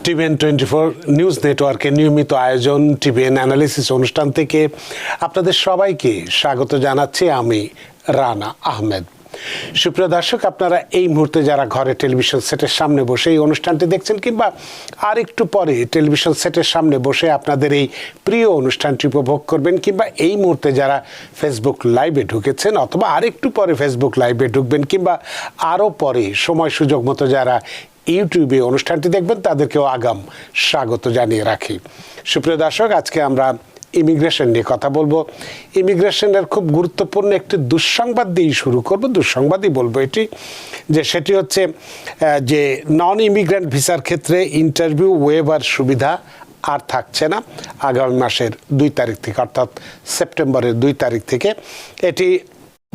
TVN 24 news নেটওয়ার্কের নিয়মিত আয়োজন টিভিএন অ্যানালিসিস অনুষ্ঠান থেকে আপনাদের সবাইকে স্বাগত জানাচ্ছি আমি রানা আহমেদ। সুপ্রিয় দর্শক, আপনারা এই মুহূর্তে যারা ঘরে টেলিভিশন সেটের সামনে বসে এই অনুষ্ঠানটি দেখছেন কিংবা আর একটু পরে টেলিভিশন সেটের সামনে বসে আপনাদের এই প্রিয় অনুষ্ঠানটি উপভোগ করবেন, কিংবা এই মুহূর্তে যারা ফেসবুক লাইভে ঢুকেছেন অথবা আরেকটু পরে ফেসবুক লাইভে ঢুকবেন, কিংবা আরও পরে সময় সুযোগ মতো যারা ইউটিউবে অনুষ্ঠানটি দেখবেন, তাদেরকেও আগাম স্বাগত জানিয়ে রাখি। সুপ্রিয় দর্শক, আজকে আমরা ইমিগ্রেশন নিয়ে কথা বলবো। ইমিগ্রেশনের খুব গুরুত্বপূর্ণ একটি দুঃসংবাদ দিয়েই শুরু করব, দুঃসংবাদই বলবো এটি, যে সেটি হচ্ছে যে নন ইমিগ্রেন্ট ভিসার ক্ষেত্রে ইন্টারভিউ ওয়েভার সুবিধা আর থাকছে না আগামী মাসের 2 তারিখ থেকে, অর্থাৎ সেপ্টেম্বরের 2 তারিখ থেকে। এটি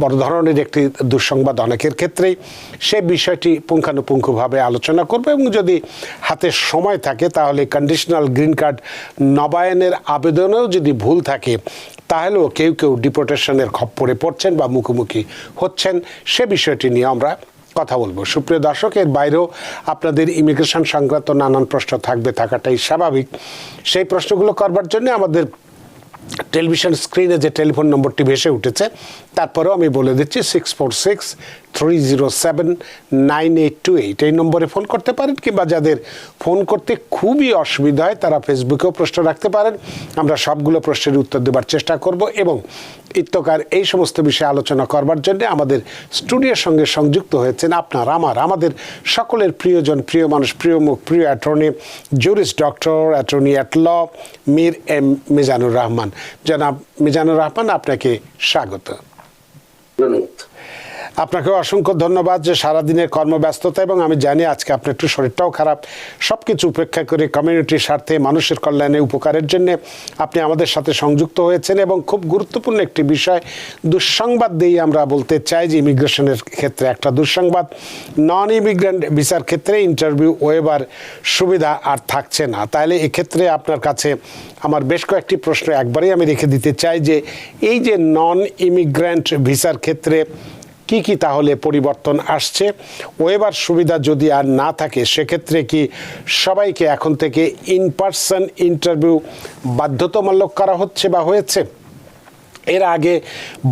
বড় ধরনের একটি দুঃসংবাদ অনেকের ক্ষেত্রেই। সে বিষয়টি পুঙ্খানুপুঙ্খভাবে আলোচনা করবে এবং যদি হাতে সময় থাকে তাহলে কন্ডিশনাল গ্রিন কার্ড নবায়নের আবেদনেও যদি ভুল থাকে তাহলেও কেউ কেউ ডিপোর্টেশনের খপ্পরে পড়ছেন বা মুখোমুখি হচ্ছেন, সে বিষয়টি নিয়ে আমরা কথা বলবো। সুপ্রিয় দর্শক, এর বাইরেও আপনাদের ইমিগ্রেশন সংক্রান্ত নানান প্রশ্ন থাকাটাই স্বাভাবিক। সেই প্রশ্নগুলো করবার জন্য আমাদের টেলিভিশন স্ক্রিনে যে টেলিফোন নম্বরটি ভেসে উঠেছে, তারপরেও আমি বলে দিচ্ছি 646-307-9828 এই নম্বরে ফোন করতে পারেন, কিংবা যাদের ফোন করতে খুবই অসুবিধা হয় তারা ফেসবুকেও প্রশ্ন রাখতে পারেন। আমরা সবগুলো প্রশ্নের উত্তর দেবার চেষ্টা করব এবং ইত্যকার এই সমস্ত বিষয়ে আলোচনা করবার জন্য আমাদের স্টুডিওর সঙ্গে সংযুক্ত হয়েছেন আমাদের সকলের প্রিয়জন, প্রিয় মানুষ, প্রিয় মুখ, প্রিয় attorney, jurist doctor, attorney at law Mir M Mizanur Rahman. জনাব মিজানুর রহমান, আপনাকে স্বাগত। আপনাকে অসংখ্য ধন্যবাদ যে সারাদিনের কর্মব্যস্ততা, এবং আমি জানি আজকে আপনার একটু শরীরটাও খারাপ, সব কিছু উপেক্ষা করে কমিউনিটির স্বার্থে, মানুষের কল্যাণে, উপকারের জন্য আপনি আমাদের সাথে সংযুক্ত হয়েছেন। এবং খুব গুরুত্বপূর্ণ একটি বিষয়, দুঃসংবাদ দিয়ে আমরা বলতে চাই যে ইমিগ্রেশনের ক্ষেত্রে একটা দুঃসংবাদ, নন ইমিগ্রেন্ট ভিসার ক্ষেত্রে ইন্টারভিউ ওয়েভার সুবিধা আর থাকছে না। তাহলে এক্ষেত্রে আপনার কাছে আমার বেশ কয়েকটি প্রশ্ন একবারেই আমি রেখে দিতে চাই যে এই যে নন ইমিগ্রেন্ট ভিসার ক্ষেত্রে কি কি তাহলে পরিবর্তন আসছে? ওয়েভার সুবিধা যদি আর না থাকে সেক্ষেত্রে কি সবাইকে এখন থেকে ইন পার্সন ইন্টারভিউ বাধ্যতামূলক করা হচ্ছে বা হয়েছে? এর আগে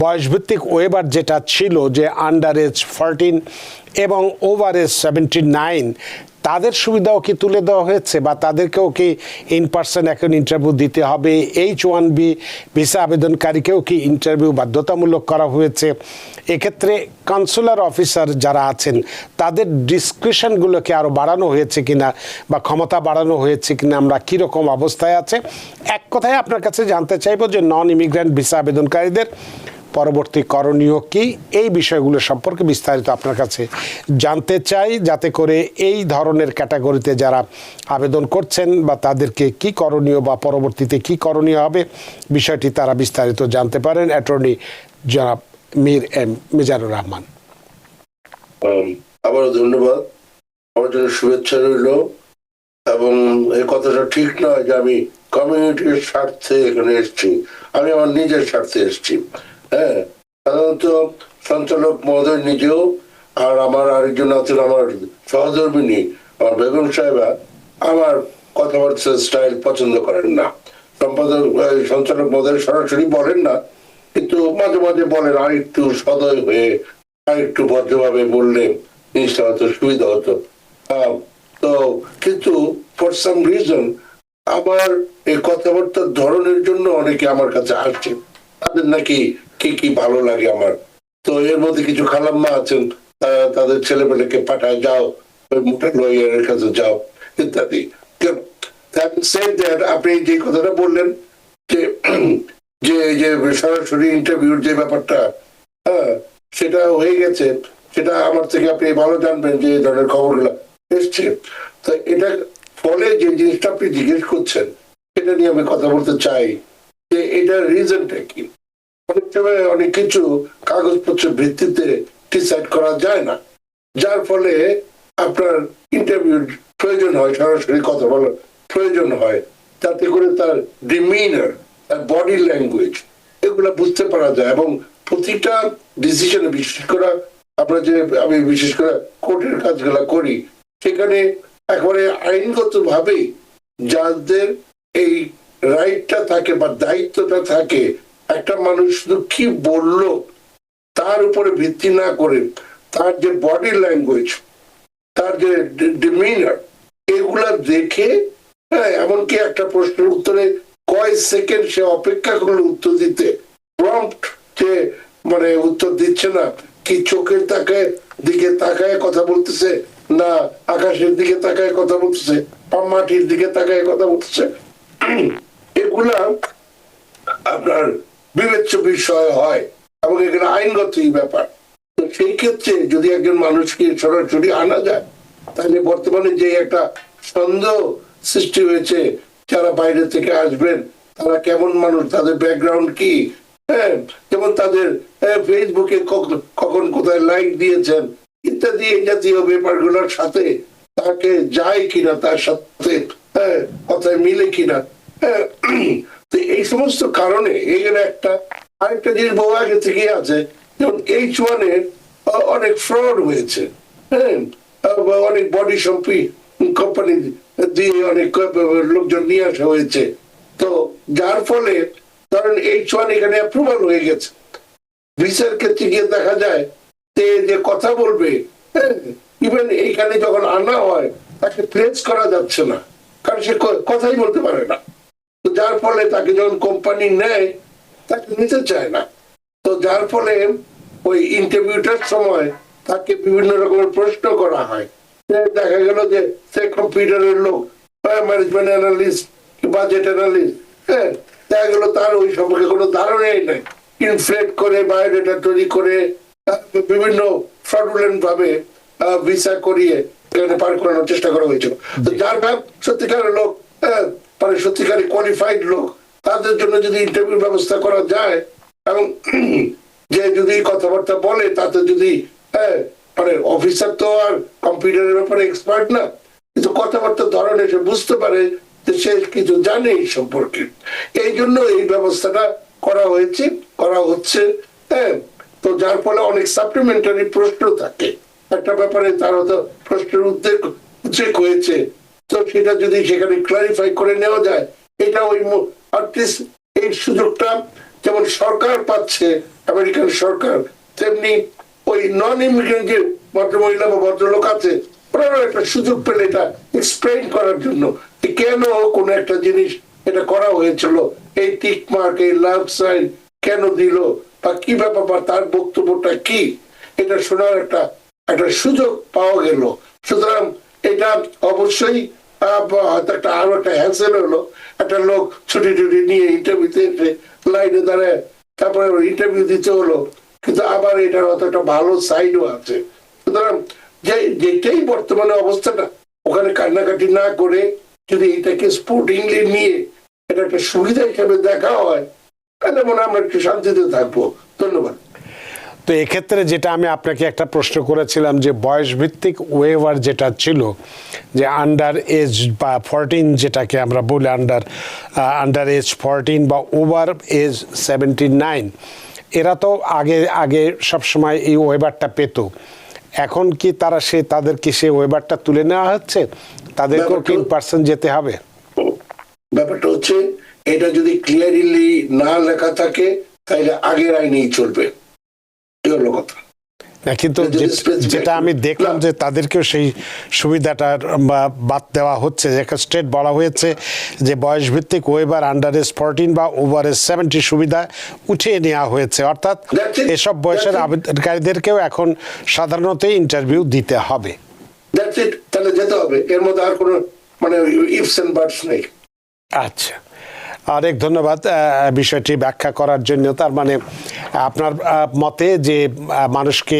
বয়সভিত্তিক ওয়েভার যেটা ছিল, যে আন্ডার এজ 14 এবং ওভার এজ 79, তাদের সুবিধাও কি তুলে দেওয়া হয়েছে বা তাদেরকেও কি ইন পার্সন এখন ইন্টারভিউ দিতে হবে? H1B ভিসা আবেদনকারীকেও কি ইন্টারভিউ বাধ্যতামূলক করা হয়েছে? এক্ষেত্রে কনসুলার অফিসার যারা আছেন তাদের ডিসক্রিপশনগুলোকে আরও বাড়ানো হয়েছে কিনা বা ক্ষমতা বাড়ানো হয়েছে কিনা, আমরা কীরকম অবস্থায় আছে? এক কথায় আপনার কাছে জানতে চাইব যে নন ইমিগ্রেন্ট ভিসা আবেদনকারীদের পরবর্তী করণীয় কি, এই বিষয়গুলো সম্পর্কে বিস্তারিত আপনার কাছে জানতে চাই, যাতে করে এই ধরনের ক্যাটাগরিতে যারা আবেদন করছেন বা তাদেরকে কি করণীয় বা পরবর্তীতে কি করণীয় হবে বিষয়টি তারা বিস্তারিত জানতে পারেন। অ্যাটর্নি জনাব মীর এম মিজানুর রহমান। আবারও ধন্যবাদ, আমার জন্য শুভেচ্ছা রইল। এবং এই কথাটা ঠিক নয় যে আমি কমিউনিটির স্বার্থে এখানে এসেছি, আমি আমার নিজের স্বার্থে এসেছি। হ্যাঁ, সাধারণত সঞ্চালক মহোদয় নিজেও আর আমার আরেকজন আছেন আমার সহধর্মিনী, আমার বেগম সাহেবা, আমার কথাবার্তা স্টাইল পছন্দ করেন না। সঞ্চালক মহোদয় সরাসরি বলেন না, কিন্তু মাঝে মাঝে বলেন আর একটু সদয় হয়ে আর একটু ভদ্রভাবে বললে জিনিসটা হয়তো সুবিধা হতো। তো কিন্তু ফর সাম রিজন আমার এই কথাবার্তার ধরনের জন্য অনেকে আমার কাছে আসছে, তাদের নাকি কি কি ভালো লাগে আমার। তো এর মধ্যে কিছু খালাম্মা আছেন, তারা তাদের ছেলেমেয়েকে পাঠায়, যাও ওই মোটা লয়ারের কাছে যাও ইত্যাদি। আপনি যে কথাটা বললেন যে যে সরাসরি ইন্টারভিউর যে ব্যাপারটা, হ্যাঁ, সেটা হয়ে গেছে, সেটা আমার থেকে আপনি ভালো জানবেন যে এই ধরনের খবরগুলো এসছে। তো এটা ফলে যে জিনিসটা আপনি জিজ্ঞেস করছেন সেটা নিয়ে আমি কথা বলতে চাই যে এটার রিজনটা কি। অনেক সময় অনেক কিছু কাগজপত্রের ভিত্তিতে ডিসাইড করা যায় না, যার ফলে আপনার ইন্টারভিউ প্রয়োজন হয়, সরাসরি কথা বলার প্রয়োজন হয়, যাতে করে তার ডিমিনার, তার বডি ল্যাঙ্গুয়েজ এগুলো বুঝতে পারা যায়। এবং প্রতিটা ডিসিশনে, বিশেষ করে আমরা যে আমি বিশেষ করে কোর্টের কাজগুলো করি, সেখানে একেবারে আইনগত ভাবে যাদের এই রাইটটা থাকে বা দায়িত্বটা থাকে, একটা মানুষ শুধু কি বললো তার উপরে ভিত্তি না করে তার যে বডি ল্যাঙ্গুয়েজ, তার যে ডিমিনার, এগুলা দেখে, হ্যাঁ, এমনকি একটা প্রশ্নের উত্তরে কয় সেকেন্ড সে অপেক্ষা করলো উত্তর দিতে, প্রম্পট যে মানে উত্তর দিচ্ছে না, কি চোখের দিকে তাকায় কথা বলতেছে, না আকাশের দিকে তাকায় কথা বলতেছে, বা মাটির দিকে তাকায় কথা বলতেছে, এগুলা আপনার বিবেচ্য বিষয় হয় এবং এখানে আইনগতই ব্যাপার। তো সেই ক্ষেত্রে যদি একজন মানুষকে সরাসরি আনা যায়, তাহলে বর্তমানে যে একটা সন্দেহ সৃষ্টি হয়েছে যারা বাইরে থেকে আসবেন তারা কেমন মানুষ, তাদের ব্যাকগ্রাউন্ড কি, হ্যাঁ, যেমন তাদের ফেসবুকে কখন কোথায় লাইক দিয়েছেন ইত্যাদি, এই জাতীয় ব্যাপারগুলোর সাথে তাকে যায় কিনা, তার সাথে হ্যাঁ কথায় মিলে কিনা, হ্যাঁ। তো এই সমস্ত কারণে এখানে একটা আরেকটা জিনিস বহু আগে থেকে আছে, যেমন H1 এর অনেক ফ্রড হয়েছে, হ্যাঁ, অনেক বডি শপি কোম্পানি দিয়ে অনেক লোকজন নিয়ে আসা হয়েছে। তো যার ফলে ধরেন H1 এখানে অ্যাপ্রুভাল হয়ে গেছে, ভিসার ক্ষেত্রে গিয়ে দেখা যায় যে কথা বলবে, ইভেন এইখানে যখন আনা হয় তাকে প্লেস করা যাচ্ছে না, কারণ সে কথাই বলতে পারে না। তো যার ফলে তাকে যখন কোম্পানি নেয় তাকে নিতে চায় না। তো যার ফলে ওই ইন্টারভিউটার সময় তাকে বিভিন্ন রকমের প্রশ্ন করা হয়, দেখা গেল যে সে কম্পিউটারের লোক, ম্যানেজমেন্ট অ্যানালিস্ট, বাজেট অ্যানালিস্ট, হ্যাঁ, দেখা গেল তার ওই সম্পর্কে কোনো ধারণাই নাই, ইনফ্লেট করে বায়োডাটা তৈরি করে বিভিন্ন ফ্রডুলেন্ট ভাবে ভিসা করিয়ে এখানে পার করানোর চেষ্টা করা হয়েছিল। তো যার ভাব সত্যিকারের লোক, মানে সত্যিকারের কোয়ালিফাইড লোক, তাদের জন্য যদি ইন্টারভিউ ব্যবস্থা করা যায় এবং যে যদি কথাবার্তা বলে তাতে যদি, হ্যাঁ, মানে অফিসার তো আর কম্পিউটারের ব্যাপারে এক্সপার্ট না, কিন্তু কথাবার্তার ধরনে সে বুঝতে পারে যে সে কিছু জানে এই সম্পর্কে, এই জন্য এই ব্যবস্থাটা করা হচ্ছে, হ্যাঁ। তো যার ফলে অনেক সাপ্লিমেন্টারি প্রশ্ন থাকে একটা ব্যাপারে, তার হয়তো প্রশ্নের উদ্বেগ হয়েছে, তো সেটা যদি সেখানে ক্লারিফাই করে নেওয়া যায়, এটা ওই আর্টিস্ট এই সুযোগটা যেমন সরকার পাচ্ছে, আমেরিকান সরকার, তেমনি ওই নন ইমিগ্রেন্ট যে ভদ্রমহিলা বা ভদ্রলোক আছে ওনারও একটা সুযোগ পেলে এটা এক্সপ্লেইন করার জন্য কেন কোন একটা জিনিস এটা করা হয়েছিল, এই টিক মার্ক, এই লাভ সাইন কেন দিল, বা কি ব্যাপার, বা তার বক্তব্যটা কি, এটা শোনার একটা সুযোগ পাওয়া গেল। সুতরাং এটা অবশ্যই হয়তো একটা আরো একটা হ্যাসেল হলো, একটা লোক ছুটি টুটি নিয়ে ইন্টারভিউতে এসে লাইনে দাঁড়ায় তারপরে ইন্টারভিউ দিতে হলো, কিন্তু আবার এটার হয়তো একটা ভালো সাইডও আছে। সুতরাং যেটাই বর্তমানে অবস্থাটা, ওখানে কান্নাকাটি না করে যদি এটাকে স্পোর্টিংলি নিয়ে এটা একটা সুবিধা হিসেবে দেখা হয়, তাহলে মনে হয় আমরা একটু শান্তিতে থাকবো। ধন্যবাদ। তো এক্ষেত্রে যেটা আমি আপনাকে একটা প্রশ্ন করেছিলাম যে বয়স ভিত্তিক ওয়েভার যেটা ছিল, যে আন্ডার এজ বা 14 যেটাকে আমরা বলি আন্ডার এজ 14 বা ওভার এজ 79, এরা তো আগে সবসময় এই ওয়েভারটা পেত, এখন কি তাদেরকে সেই ওয়েভারটা তুলে নেওয়া হচ্ছে, তাদেরকেও কি পার্সন যেতে হবে? ব্যাপারটা হচ্ছে এটা যদি ক্লিয়ারলি না লেখা থাকে তাহলে আগের আইনেই চলবে, এই হলো কথা। কিন্তু যেটা আমি দেখলাম যে তাদেরকেও সেই সুবিধাটার বাদ দেওয়া হচ্ছে, একটা স্টেট বলা হয়েছে যে বয়স ভিত্তিক ওয়েভার আন্ডার এজ 14 বা ওভার এজ 70 সুবিধা উঠিয়ে নেওয়া হয়েছে, অর্থাৎ এসব বয়সের আবেদনকারীদেরকেও এখন সাধারণত ইন্টারভিউ দিতে হবে। তাহলে যেতে হবে, এর মধ্যে আর কোনো মানে ইফস এন্ড বাটস নেই। আচ্ছা, অনেক ধন্যবাদ বিষয়টি ব্যাখ্যা করার জন্য। তার মানে আপনার মতে যে মানুষকে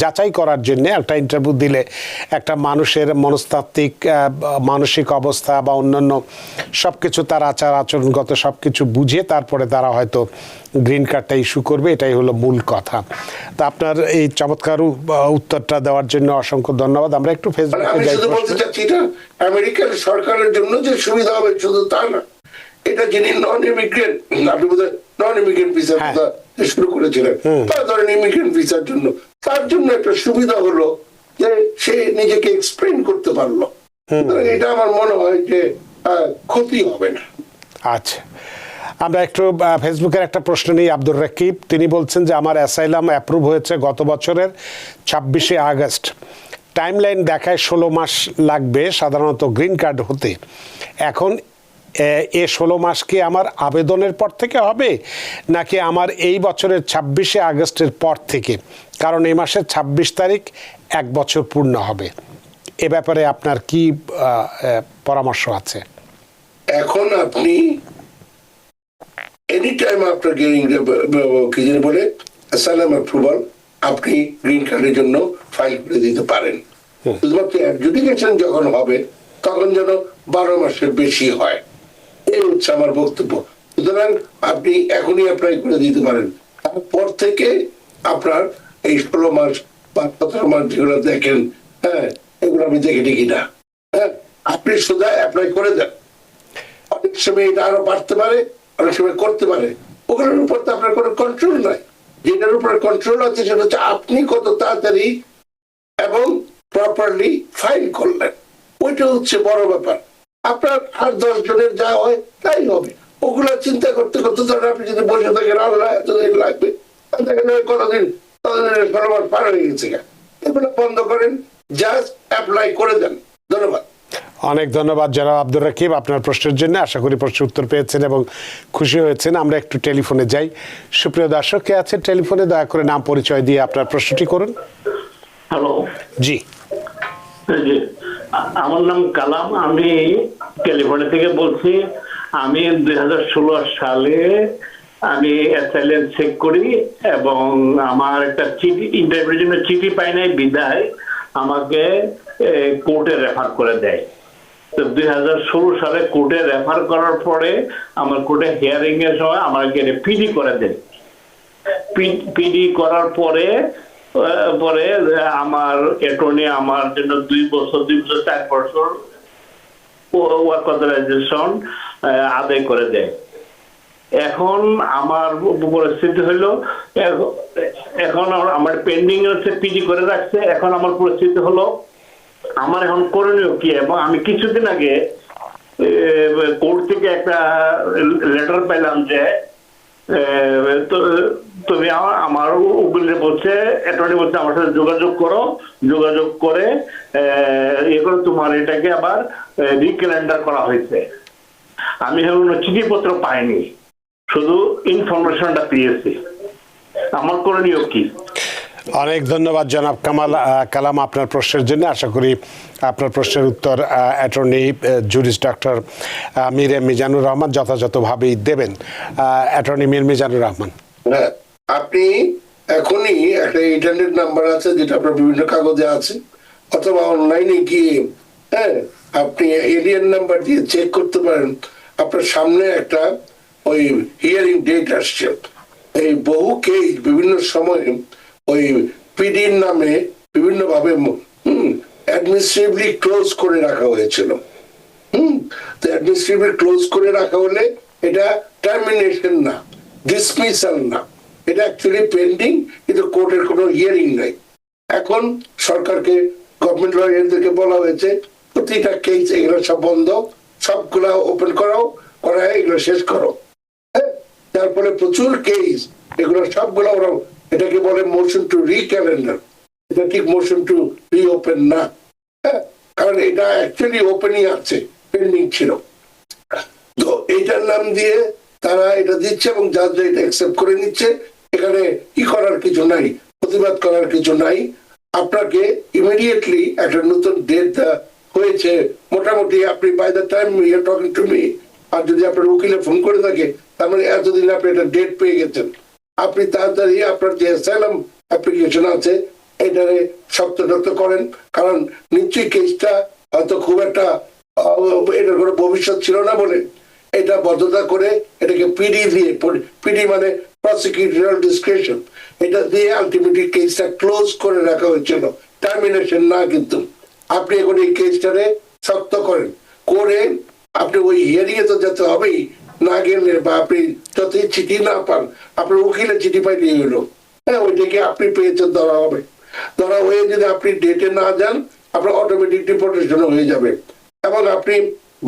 যাচাই করার জন্য একটা ইন্টারভিউ দিলে একটা মানুষের মনস্তাত্ত্বিক মানসিক অবস্থা বা অন্যান্য সব কিছু, তার আচার আচরণগত সব কিছু বুঝে তারপরে তারা হয়তো গ্রিন কার্ডটা ইস্যু করবে, এটাই হলো মূল কথা। তা আপনার এই চমৎকার উত্তরটা দেওয়ার জন্য অসংখ্য ধন্যবাদ। আমরা একটু ফেসবুকে যাই। আমেরিকার সরকারের জন্য যে সুবিধা হবে শুধু তা না, এটা যিনি নন ইমিগ্রেন্ট, আপনি বোধহয় নন ইমিগ্রেন্ট ভিসা শুরু করেছিলেন, বা ধরেন ইমিগ্রেন্ট ভিসার জন্য, তার জন্য একটা সুবিধা হলো যে সে নিজেকে এক্সপ্লেইন করতে পারলো, সুতরাং এটা আমার মনে হয় যে ক্ষতি হবে না। আচ্ছা, আমরা একটু ফেসবুকের একটা প্রশ্ন নিই। আব্দুর রাকিব তিনি বলছেন যে আমার অ্যাসাইলাম অ্যাপ্রুভ হয়েছে গত বছরের 26শে আগস্ট। টাইমলাইন দেখায় 16 মাস লাগবে সাধারণত গ্রিন কার্ড হতে। এখন এ 16 মাস কি আমার আবেদনের পর থেকে হবে নাকি আমার এই বছরের 26শে আগস্টের পর থেকে? কারণ এই মাসের 26 তারিখ 1 বছর পূর্ণ হবে। এ ব্যাপারে আপনার কি পরামর্শ আছে? এখন আপনি এনি টাইম আপনার কি যেন বলে অ্যাসাইলাম অ্যাপ্রুভাল আপনি গ্রিন কার্ডের জন্য ফাইল করে দিতে পারেন। শুধুমাত্র অ্যাডজুডিকেশন যখন হবে তখন যেন 12 মাসের বেশি হয়, এই হচ্ছে আমার বক্তব্য। সুতরাং আপনি এখনই অ্যাপ্লাই করে দিতে পারেন। তারপর থেকে আপনার এই 16 মাস বা 17 মাস যেগুলো দেখেন, হ্যাঁ এগুলো আমি দেখি কিনা, হ্যাঁ আপনি শুধু অ্যাপ্লাই করে দেন। অনেক সময় এটা আরো বাড়তে পারে, অনেক সময় করতে পারে, ওগুলোর উপর তো আপনার কোনো কন্ট্রোল নাই। যেটার উপর কন্ট্রোল আছে সেটা হচ্ছে আপনি কত তাড়াতাড়ি এবং প্রপারলি ফাইল করলেন, ওইটা হচ্ছে বড় ব্যাপার। আপনার আর 10 জনের যা হয় তাই হবে, ওগুলা চিন্তা করতে করতে ধরেন আপনি যদি বসে থাকেন আল্লাহ এতদিন লাগবে, দেখেন কতদিন ততদিনের 16 মাস পার হয়ে গেছে, এগুলো বন্ধ করেন, জাস্ট অ্যাপ্লাই করে দেন। ধন্যবাদ। অনেক ধন্যবাদ জনাব আব্দুর রাকিব আপনার প্রশ্নের জন্য। আশা করি প্রশ্নের উত্তর পেয়েছেন এবং খুশি হয়েছেন। আমরা একটু টেলিফোনে যাই। সুপ্রিয় দর্শক কে আছেন টেলিফোনে, দয়া করে নাম পরিচয় দিয়ে আপনার প্রশ্নটি করুন। হ্যালো, জি জি, আমার নাম কালাম, আমি ক্যালিফোর্নিয়া থেকে বলছি। আমি 2016 সালে আমি অ্যাসাইলাম চেক করি এবং আমার একটা চিঠি, ইন্টারভিউর জন্য চিঠি পাই নাই বিদায় আমাকে কোর্টে রেফার করে দেয়। তো 2016 সালে কোর্টে রেফার করার পরে আমার কোর্টে হিয়ারিং এর সময় আমাকে পিডি করে দেয়। পিডি করার পরে আমার অ্যাটর্নি আমার জন্য 2 বছর 4 বছর ওয়ার্ক অথরাইজেশন আদায় করে দেয়। এখন আমার পরিস্থিতি হলো, এখন আমার পেন্ডিং হচ্ছে, পিডি করে রাখছে। এখন আমার পরিস্থিতি হলো আমার এখন করণীয় কি? এবং আমি কিছুদিন আগে কোর্ট থেকে একটা লেটার পেলাম যে তুমি আমার উকিল বলছে, অ্যাটর্নি বলছে আমার সাথে যোগাযোগ করো, যোগাযোগ করে তোমার এটাকে আবার রিক্যালেন্ডার করা হয়েছে। আমি এখন চিঠিপত্র পাইনি, শুধু ইনফরমেশনটা পেয়েছি। আমার করণীয় কি? অনেক ধন্যবাদ জনাব কালাম আপনার প্রশ্নের জন্য। আশা করি আপনার প্রশ্নের উত্তর attorney jurist doctor Mir Mizanur Rahman যথাযথভাবেই দেবেন। অ্যাটর্নি মীর মিজানুর রহমান। হ্যাঁ, আপনি এখনই একটা ইন্টারনেট নাম্বার আছে যেটা আপনার বিভিন্ন কাগজে আছে, অথবা অনলাইনে গিয়ে হ্যাঁ আপনি এলিয়ান নাম্বার দিয়ে চেক করতে পারেন। আপনার সামনে একটা ওই হিয়ারিং ডেট আসছে। এই বহু কেস বিভিন্ন সময়ে ওই পিডির নামে বিভিন্ন ভাবে অ্যাডমিনিস্ট্রেটিভলি ক্লোজ করে রাখা হয়েছিল। তো অ্যাডমিনিস্ট্রেটিভলি ক্লোজ করে রাখা হলে এটা টার্মিনেশন না, ডিসমিসাল না, এটা অ্যাকচুয়ালি পেন্ডিং, কিন্তু কোর্টের কোনো হিয়ারিং নাই। এখন সরকারকে, গভর্নমেন্ট লয়ারদেরকে বলা হয়েছে প্রতিটা কেস এগুলো সব বন্ধ, সবগুলা ওপেন করাও, করায় এগুলো শেষ করো। হ্যাঁ, তারপরে প্রচুর কেস এগুলো সবগুলো ওরা এটাকে বলে মোশন টু রিক্যালেন্ডার, এটা ঠিক মোশন টু রিওপেন না। হ্যাঁ, কারণ এটা অ্যাকচুয়ালি ওপেনই আছে, পেন্ডিং ছিল। তো এইটার নাম দিয়ে তারা এটা দিচ্ছে এবং জাজ এটা অ্যাকসেপ্ট করে নিচ্ছে। এখানে কি করার কিছু নাই, প্রতিবাদ করার কিছু নাই। আপনাকে ইমিডিয়েটলি একটা নতুন ডেট হয়েছে মোটামুটি, আপনি by the time you are talking to me, আর যদি আপনার উকিলে ফোন করে থাকে তার মানে এতদিন আপনি একটা ডেট পেয়ে গেছেন। আপনি তাড়াতাড়ি আপনার যে অ্যাসাইলাম অ্যাপ্লিকেশন আছে এটারে শক্ত করেন, কারণ নিশ্চয়ই কেসটা হয়তো খুব একটা এটার কোনো ভবিষ্যৎ ছিল না বলে এটা বদ্ধতা করে এটাকে পিডি দিয়ে, পিডি মানে প্রসিকিউটরিয়াল ডিসক্রিপশন, এটা দিয়ে আলটিমেটলি কেসটা ক্লোজ করে রাখা হয়েছিল, টার্মিনেশন না। কিন্তু আপনি এখন এই কেসটারে শক্ত করেন, করে আপনি ওই হিয়ারিং এ তো যেতে হবেই, না গেলে বা আপনি যতই চিঠি না পান, আপনার উকিলের চিঠি পাই দিয়ে গেল, হ্যাঁ ওইটাকে আপনি পেয়েছেন ধরা হবে। ধরা হয়ে যদি আপনি ডেটে না যান আপনার অটোমেটিক ডিপোর্টেশন হয়ে যাবে। এবং আপনি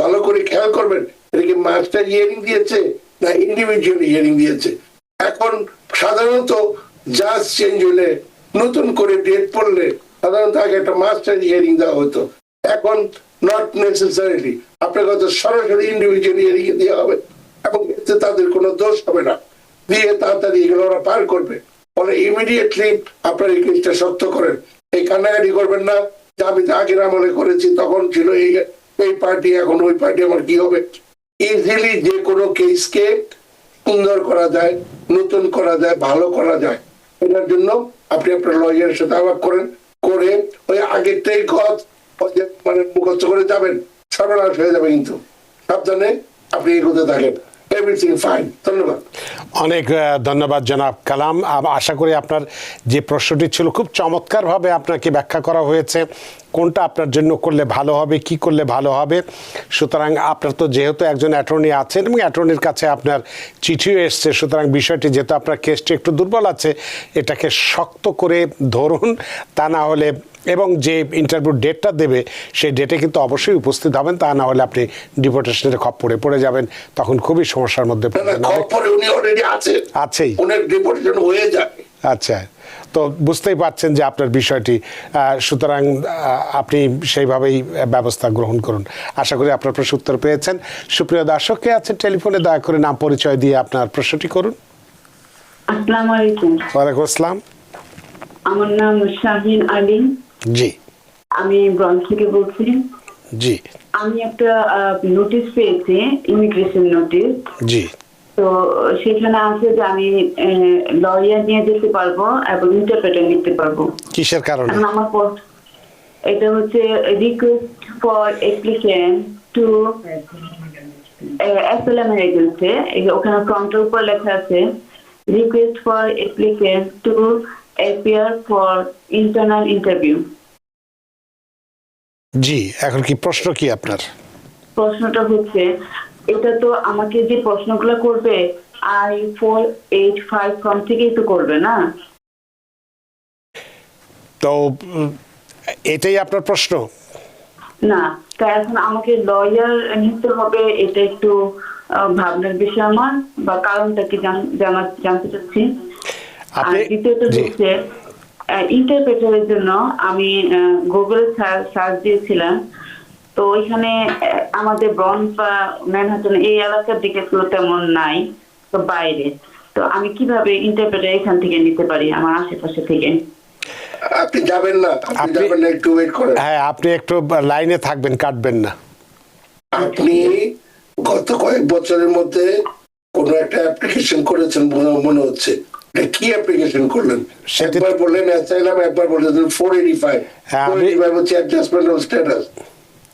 ভালো করে খেয়াল করবেন এটা কি মাস্টার হিয়ারিং দিয়েছে না ইন্ডিভিজুয়াল হিয়ারিং দিয়েছে। এখন সাধারণত জাজ চেঞ্জ হলে নতুন করে ডেট পড়লে সাধারণত আগে একটা মাস্টার হিয়ারিং দেওয়া হতো, এখন নট নেসেসারিলি আপনার কথা সরাসরি ইন্ডিভিজুয়াল হিয়ারিং দেওয়া হবে এবং এতে তাদের কোনো দোষ হবে না, দিয়ে তাড়াতাড়ি এগুলো ওরা পার করবে। ফলে ইমিডিয়েটলি আপনার এই কেসটা সত্য করেন, এই কান্নাকাটি করবেন না যে আমি তো আগের আমলে করেছি তখন ছিল এই পার্টি এখন ওই পার্টি আমার কি হবে। ইজিলি যে কোনো কেসকে সুন্দর করা যায়, নতুন করা যায়, ভালো করা যায়। এটার জন্য আপনি আপনার লয়ারের সাথে আলাপ করেন, করে ওই আগেরটাই মানে মুখস্থ করে যাবেন, সর্বনাশ হয়ে যাবে কিন্তু সাবধানে আপনি এগোতে থাকেন। Everything fine. ধন্যবাদ। অনেক ধন্যবাদ জনাব কালাম। আশা করি আপনার যে প্রশ্নটি ছিল খুব চমৎকারভাবে আপনাকে ব্যাখ্যা করা হয়েছে, কোনটা আপনার জন্য করলে ভালো হবে, কি করলে ভালো হবে। সুতরাং আপনার তো যেহেতু একজন অ্যাটর্নি আছেন এবং অ্যাটর্নির কাছে আপনার চিঠিও এসছে, সুতরাং বিষয়টি যেহেতু আপনার কেসটি একটু দুর্বল আছে, এটাকে শক্ত করে ধরুন, তা না হলে এবং যে ইন্টারভিউ ডেটটা দেবে সেই ডেটে কিন্তু অবশ্যই উপস্থিত হবেন, তা না হলে আপনি ডিপোর্টেশনের খপ্পরে পড়ে যাবেন, তখন খুবই সমস্যার মধ্যে আছেই। আচ্ছা, তো বুঝতেই পারছেন যে আপনার বিষয়টি, সুতরাং আপনি সেইভাবেই ব্যবস্থা গ্রহণ করুন। আশা করি আপনার প্রশ্ন উত্তর পেয়েছেন। সুপ্রিয় দর্শক কে আছেন টেলিফোনে, দয়া করে নাম পরিচয় দিয়ে আপনার প্রশ্নটি করুন। আসসালামু আলাইকুম। ওয়ালাইকুম আসসালাম। আমার নাম শাহিন আলী। জি। আমি ব্রঞ্জ থেকে বলছি। জি। আমি একটা নোটিশ পেয়েছি, ইমিগ্রেশন নোটিশ। জি। তো সেখানে আছে যে আমি লয়ার নিয়ে যেতে পারবো এবং ইন্টারপ্রেটার নিতে পারবো। কিসের কারণে? আমার এটা হচ্ছে request for applicant to asylum agency. ওখানে ফ্রন্টের উপর লেখা আছে request for applicant to appear for internal interview. জি, এখন কি প্রশ্ন কি আপনার? প্রশ্নটা হচ্ছে, এটা তো আমাকে যে প্রশ্নগুলো করবে I-485 ফর্ম থেকেই তো করবে না? তো এটাই আপনার প্রশ্ন? না, তাই এখন আমাকে লয়ার নিতে হবে, এটা একটু ভাবনার বিষয় আমার, বা কারণটা কি জানতে চাচ্ছি। আর দ্বিতীয়ত হচ্ছে ইন্টারপ্রেটারের জন্য আমি গুগলে সার্চ দিয়েছিলাম, তো ওইখানে আমাদের ব্রঞ্জ বা ম্যানহাটন এই এলাকার দিকে তো তেমন নাই, তো বাইরে। তো আমি কিভাবে ইন্টারপ্রেটার এখান থেকে নিতে পারি আমার আশেপাশে থেকে? আপনি যাবেন না, একটু ওয়েট করেন। হ্যাঁ, আপনি একটু লাইনে থাকবেন, কাটবেন না। আপনি গত কয়েক বছরের মধ্যে কোন একটা অ্যাপ্লিকেশন করেছেন মনে হচ্ছে। কি অ্যাপ্লিকেশন করলেন? একবার বললেন অ্যাসাইলাম, একবার বললেন 485। 485 হচ্ছে অ্যাডজাস্টমেন্ট অফ স্ট্যাটাস।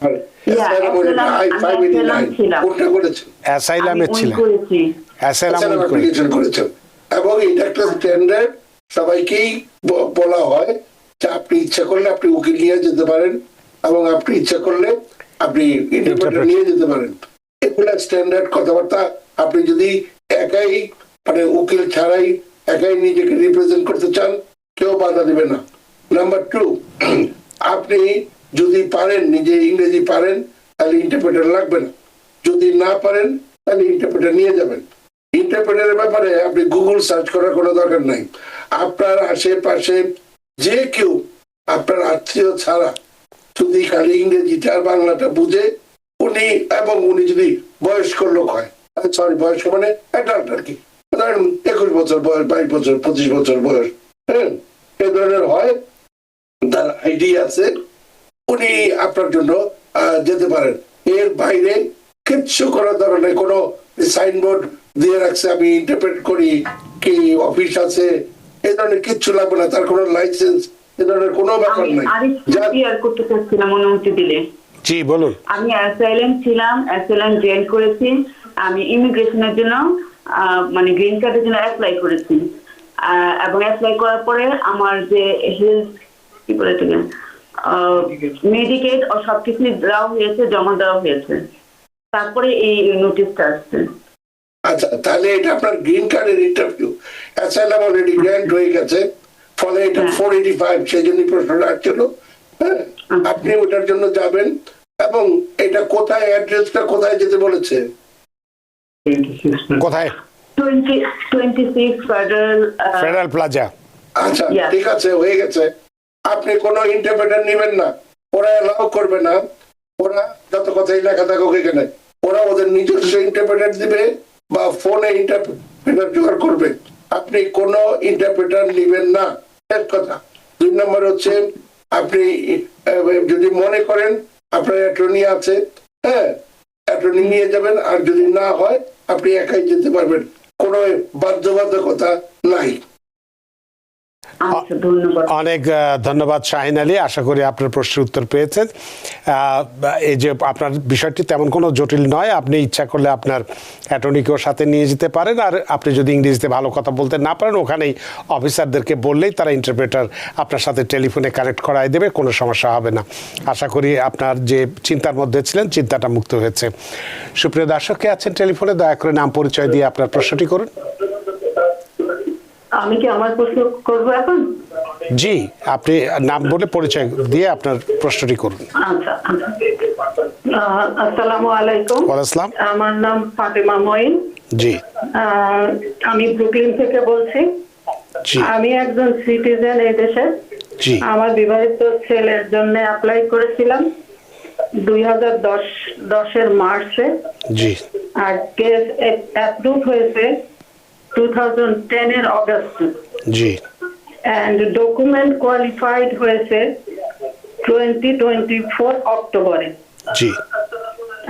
আর অ্যাসাইলাম হলো I-589। কোনটা করেছেন? অ্যাসাইলামে ছিলেন। অ্যাসাইলাম অ্যাপ্লিকেশন করেছেন এবং এটা একটা স্ট্যান্ডার্ড, সবাইকেই বলা হয় যে আপনি ইচ্ছা করলে আপনি উকিল নিয়ে যেতে পারেন এবং আপনি ইচ্ছা করলে আপনি ইন্টারপ্রেটার নিয়ে যেতে পারেন। এগুলা স্ট্যান্ডার্ড কথাবার্তা। আপনি যদি একাই মানে উকিল ছাড়াই একাই নিজেকে রিপ্রেজেন্ট করতে চান, কেউ বাধা দিবে না। নাম্বার 2, আপনি যদি পারেন, নিজে ইংরেজি পারেন, তাহলে ইন্টারপ্রেটার লাগবে না। যদি না পারেন তাহলে ইন্টারপ্রেটার নিয়ে যাবেন। ইন্টারপ্রেটারের ব্যাপারে আপনি গুগল সার্চ করার কোনো দরকার নাই। আপনার আশেপাশে যে কেউ আপনার আত্মীয় ছাড়া যদি খালি ইংরেজিটা আর বাংলাটা বুঝে, উনি এবং উনি যদি বয়স্ক লোক হয়, সরি বয়স্ক মানে অ্যাডাল্ট আর কি, ধরেন 21 বছর বয়স, 22 বছর, 25 বছর বয়স, হ্যাঁ, এই ধরনের হয়, তার আইডি আছে, উনি আপনার জন্য যেতে পারেন। এর বাইরে কিচ্ছু করার দরকার নেই। কোনো সাইনবোর্ড দিয়ে রাখছে আমি ইন্টারপ্রেট করি, কি অফিস আছে, এই ধরনের কিচ্ছু লাগবে না। তার কোনো লাইসেন্স, এই ধরনের কোনো ব্যাপার নাই। করতে চাচ্ছিলাম অনুমতি দিলে। জি বলুন। আমি অ্যাসাইলাম ছিলাম, অ্যাসাইলাম জয়েন করেছি। আমি ইমিগ্রেশনের জন্য মানে গ্রিন কার্ডের জন্য অ্যাপ্লাই করেছি, এবং অ্যাপ্লাই করার পরে আমার যে হেলথ কি বলে মেডিকেল ও সবকিছু দেওয়া হয়েছে, জমা দেওয়া হয়েছে, তারপরে এই নোটিশটা আসছে। আচ্ছা, তাহলে এটা আপনার গ্রিন কার্ডের ইন্টারভিউ। অ্যাসাইলাম অলরেডি গ্র্যান্ট হয়ে গেছে, ফলে এটা 485, সেই জন্য প্রশ্নটা আসছিল। হ্যাঁ, আপনি ওটার জন্য যাবেন এবং এটা কোথায়, অ্যাড্রেসটা কোথায় যেতে বলেছে? কোথায়? 26 ফেডারেল প্লাজা। আচ্ছা, Yes. ঠিক আছে, হয়ে গেছে। আপনি কোনো ইন্টারপ্রেটার নেবেন না, ওরা এলাও করবে না। ওরা যত কথাই লেখা থাকুক এখানে, ওরা ওদের নিজস্ব ইন্টারপ্রেটার দিবে বা ফোনে ইন্টারপ্রেটার জোগাড় করবে। আপনি কোনো ইন্টারপ্রেটার নেবেন না, শেষ কথা। 2 নম্বর হচ্ছে, আপনি যদি মনে করেন আপনার অ্যাটর্নি আছে, হ্যাঁ, অ্যাটর্নি নিয়ে যাবেন। আর যদি না হয় আপনি একাই যেতে পারবেন, কোনো বাধ্যবাধকতা নাই। আচ্ছা, ধন্যবাদ। অনেক ধন্যবাদ শাহিন আলী, আশা করি আপনার প্রশ্নের উত্তর পেয়েছেন। এই যে আপনার বিষয়টি তেমন কোনো জটিল নয়, আপনি ইচ্ছা করলে আপনার অ্যাটর্নিকেও সাথে নিয়ে যেতে পারেন। আর আপনি যদি ইংরেজিতে ভালো কথা বলতে না পারেন, ওখানেই অফিসারদেরকে বললেই তারা ইন্টারপ্রেটার আপনার সাথে টেলিফোনে কানেক্ট করায় দেবে, কোনো সমস্যা হবে না। আশা করি আপনার যে চিন্তার মধ্যে ছিলেন, চিন্তাটা মুক্ত হয়েছে। সুপ্রিয় দর্শক কে আছেন টেলিফোনে, দয়া করে নাম পরিচয় দিয়ে আপনার প্রশ্নটি করুন। আমি কি আমার প্রশ্ন করবো এখন? জি, আপনি নাম বলে পরিচয় দিয়ে আপনার প্রশ্নটি করুন। আচ্ছা আচ্ছা। আসসালামু আলাইকুম। ওয়ালাইকুম আসসালাম। আমার নাম ফাতেমা মঈন। জি আমি ব্রুকলিন থেকে বলছি। জি আমি একজন সিটিজেন এই দেশের। জি আমার বিবাহিত ছেলের জন্য অ্যাপ্লাই করেছিলাম 2010 মার্চে। জি আর কেস অ্যাপ্রুভ হয়েছে 2010 অগস্টে। জি and document qualified হয়েছে 2024 অক্টোবরে। জি